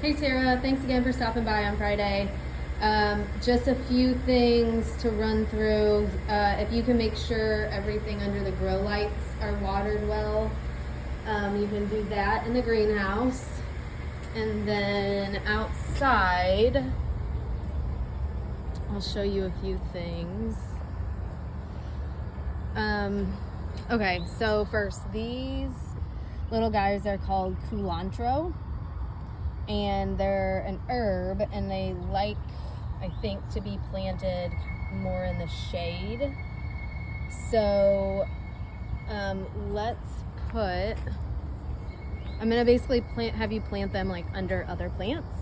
Hey Tara, thanks again for stopping by on Friday. Just a few things to run through. If you can make sure everything under the grow lights are watered well, you can do that in the greenhouse. And then outside, I'll show you a few things. Okay, so first, these little guys are called culantro. And they're an herb, and they like, I think, to be planted more in the shade. So let's put, I'm gonna basically have you plant them like under other plants.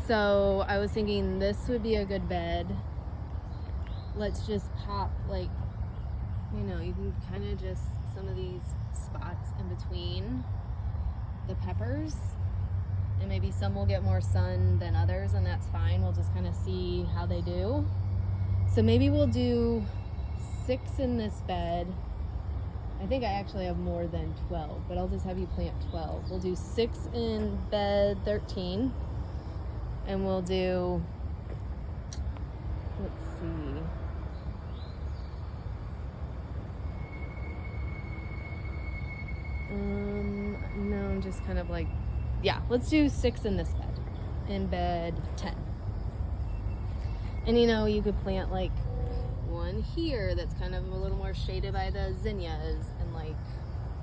So I was thinking this would be a good bed. Let's just pop, like, you can kind of just some of these spots in between the peppers. And maybe some will get more sun than others, and that's fine. We'll just kind of see how they do. So maybe we'll do 6 in this bed. I think I actually have more than 12, but I'll just have you plant 12. We'll do 6 in bed 13, and we'll do, let's see. No, I'm just kind of like, yeah, let's do 6 in this bed, in bed 10. And you could plant like one here that's kind of a little more shaded by the zinnias, and like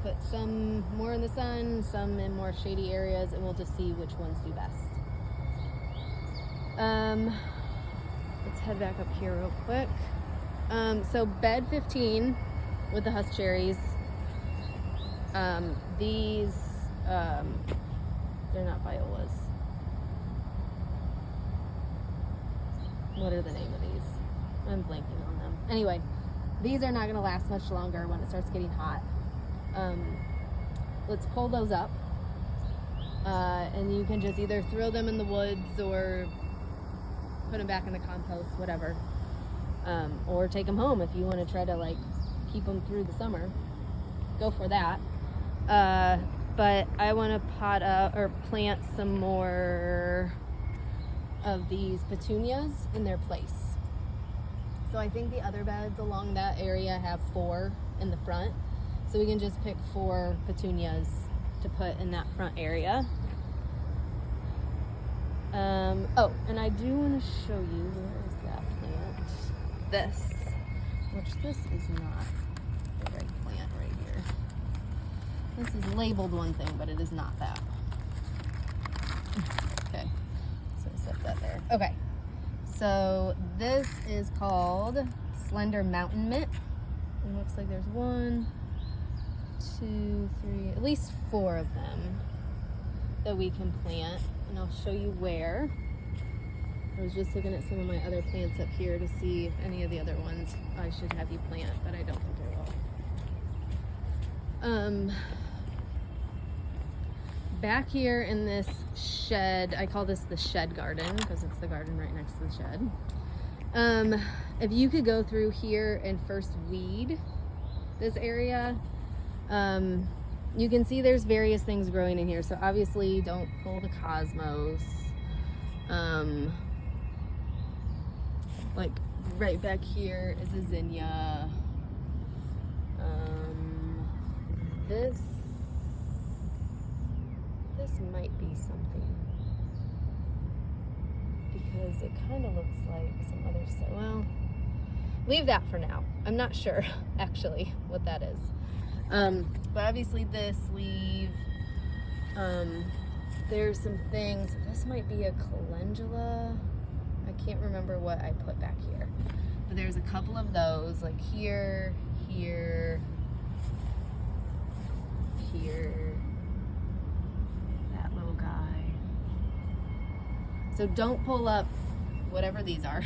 put some more in the sun, some in more shady areas, and we'll just see which ones do best. Let's head back up here real quick. So bed 15 with the husk cherries. These, they're not violas. What are the name of these? I'm blanking on them. Anyway, these are not going to last much longer when it starts getting hot. Let's pull those up. And you can just either throw them in the woods or put them back in the compost, whatever. Or take them home if you want to try to like keep them through the summer. Go for that. But I want to pot up or plant some more of these petunias in their place. So I think the other beds along that area have 4 in the front. So we can just pick 4 petunias to put in that front area. Oh, and I do want to show you, where is that plant? This, which this is not the right plant right here. This is labeled one thing, but it is not that. Okay, so set that there. Okay, so this is called Slender Mountain Mint. It looks like there's 1, 2, 3, at least 4 of them that we can plant, and I'll show you where. I was just looking at some of my other plants up here to see if any of the other ones I should have you plant, but I don't think I will. Back here in this shed, I call this the shed garden because it's the garden right next to the shed. If you could go through here and first weed this area, you can see there's various things growing in here. So obviously don't pull the cosmos. Like right back here is a zinnia. This might be something because it kind of looks like some other stuff. Well, leave that for now. I'm not sure actually what that is. But obviously this leave. There's some things. This might be a calendula. I can't remember what I put back here. But there's a couple of those, like here, here, that little guy. So don't pull up whatever these are.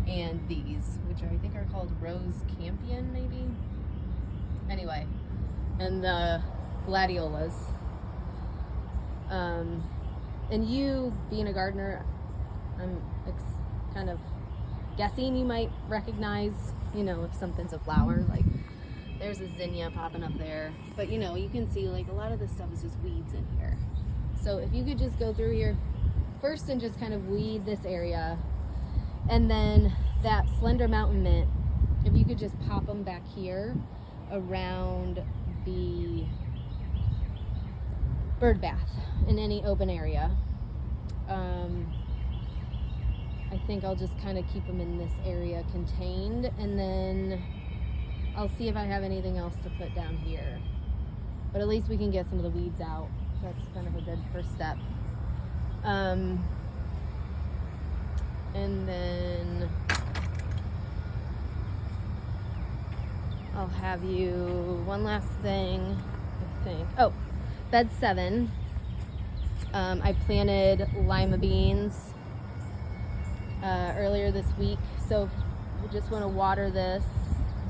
And these, which I think are called Rose Campion, maybe? Anyway, and the gladiolas. And you, being a gardener, I'm kind of guessing you might recognize, if something's a flower, like there's a zinnia popping up there. But you can see like a lot of this stuff is just weeds in here. So if you could just go through here first and just kind of weed this area, and then that Slender Mountain Mint, if you could just pop them back here around the bird bath in any open area. I think I'll just kind of keep them in this area contained, and then I'll see if I have anything else to put down here. But at least we can get some of the weeds out. That's kind of a good first step. And then I'll have you, one last thing, I think. Oh, bed 7. I planted lima beans earlier this week. So we just want to water this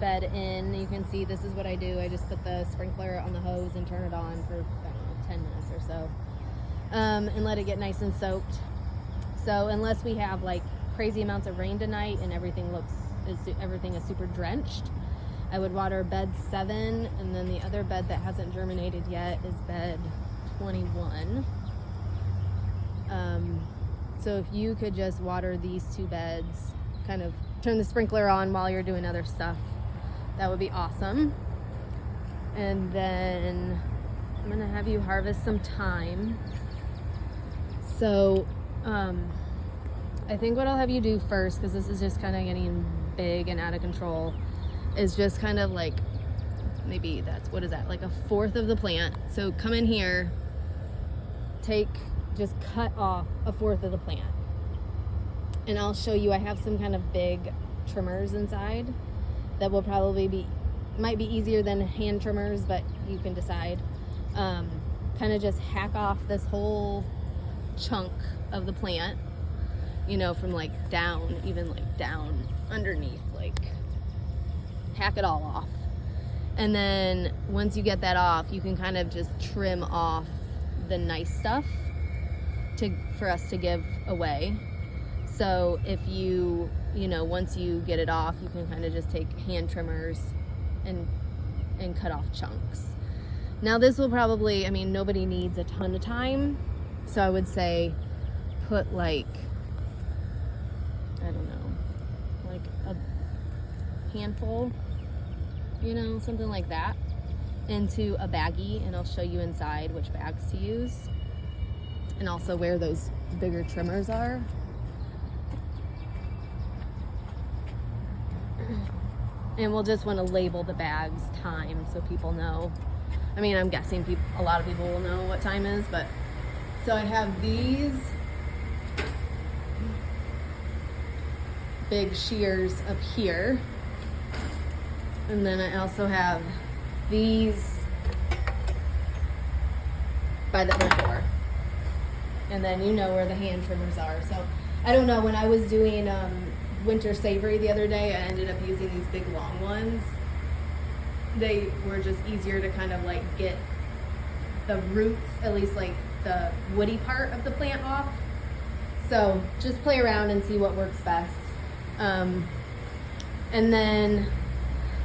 bed in. You can see this is what I do. I just put the sprinkler on the hose and turn it on for, I don't know, 10 minutes or so. And let it get nice and soaked. So unless we have like crazy amounts of rain tonight and everything is super drenched, I would water bed 7, and then the other bed that hasn't germinated yet is bed 21. So if you could just water these 2 beds, kind of turn the sprinkler on while you're doing other stuff, that would be awesome. And then I'm gonna have you harvest some thyme. So I think what I'll have you do first, because this is just kind of getting big and out of control, is just kind of like, maybe that's, what is that, like 1/4 of the plant. So come in here, just cut off 1/4 of the plant. And I'll show you, I have some kind of big trimmers inside that will probably might be easier than hand trimmers, but you can decide. Kind of just hack off this whole chunk of the plant, you know, from like down, even like down underneath, like hack it all off. And then once you get that off, you can kind of just trim off the nice stuff for us to give away. So if you know, once you get it off, you can kind of just take hand trimmers and cut off chunks. Now this will probably, I mean, nobody needs a ton of time, so I would say put like, I don't know, like a handful, you know, something like that, into a baggie, and I'll show you inside which bags to use, and also where those bigger trimmers are. And we'll just want to label the bags thyme so people know. I mean, I'm guessing a lot of people will know what thyme is, but so I have these big shears up here, and then I also have these by the door, and then you know where the hand trimmers are. So I don't know, when I was doing winter savory the other day, I ended up using these big long ones. They were just easier to kind of like get the roots, at least like the woody part of the plant, off. So just play around and see what works best. And then,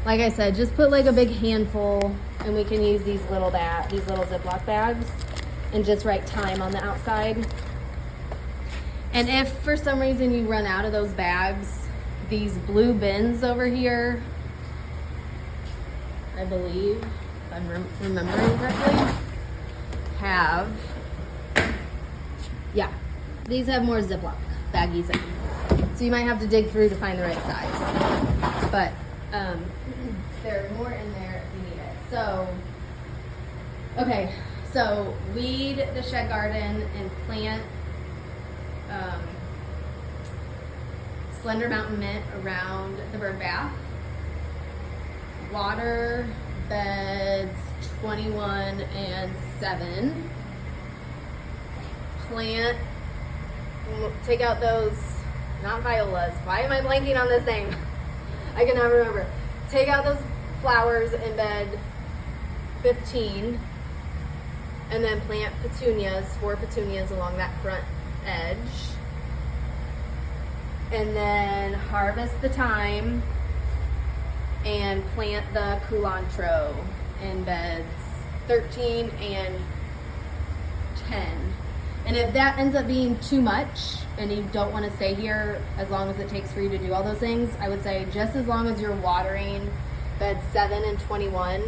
like I said, just put like a big handful, and we can use these little Ziploc bags, and just write thyme on the outside. And if for some reason you run out of those bags, these blue bins over here, I believe, if I'm remembering correctly, these have more Ziploc baggies in them. So you might have to dig through to find the right size. But there are more in there if you need it. So, okay, so weed the shed garden and plant Slender Mountain Mint around the bird bath. Water beds 21 and 7. Plant, take out those, not violas. Why am I blanking on this name? I cannot remember. Take out those flowers in bed 15, and then plant petunias, 4 petunias along that front edge. And then harvest the thyme and plant the culantro in beds 13 and 10. And if that ends up being too much and you don't want to stay here as long as it takes for you to do all those things, I would say just as long as you're watering beds 7 and 21.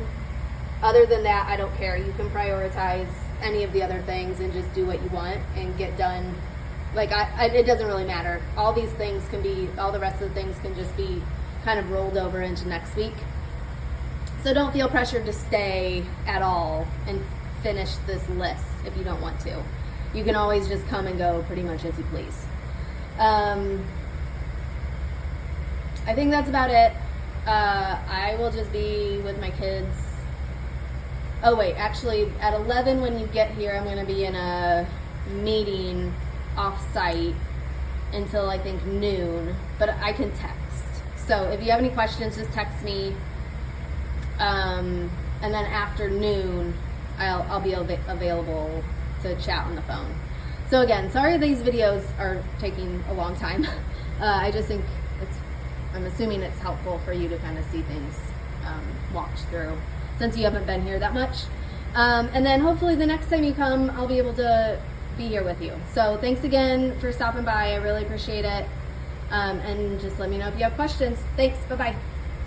Other than that, I don't care. You can prioritize any of the other things and just do what you want and get done. Like, it doesn't really matter. All these things can be, all the rest of the things can just be kind of rolled over into next week. So don't feel pressured to stay at all and finish this list if you don't want to. You can always just come and go pretty much as you please. I think that's about it. I will just be with my kids. Oh wait, actually at 11 when you get here, I'm going to be in a meeting off-site until I think noon, but I can text. So if you have any questions, just text me. And then after noon, I'll be available to chat on the phone. So again, sorry these videos are taking a long time. I just think I'm assuming it's helpful for you to kind of see things walked through since you haven't been here that much. And then hopefully the next time you come, I'll be able to be here with you. So thanks again for stopping by. I really appreciate it. And just let me know if you have questions. Thanks. Bye-bye.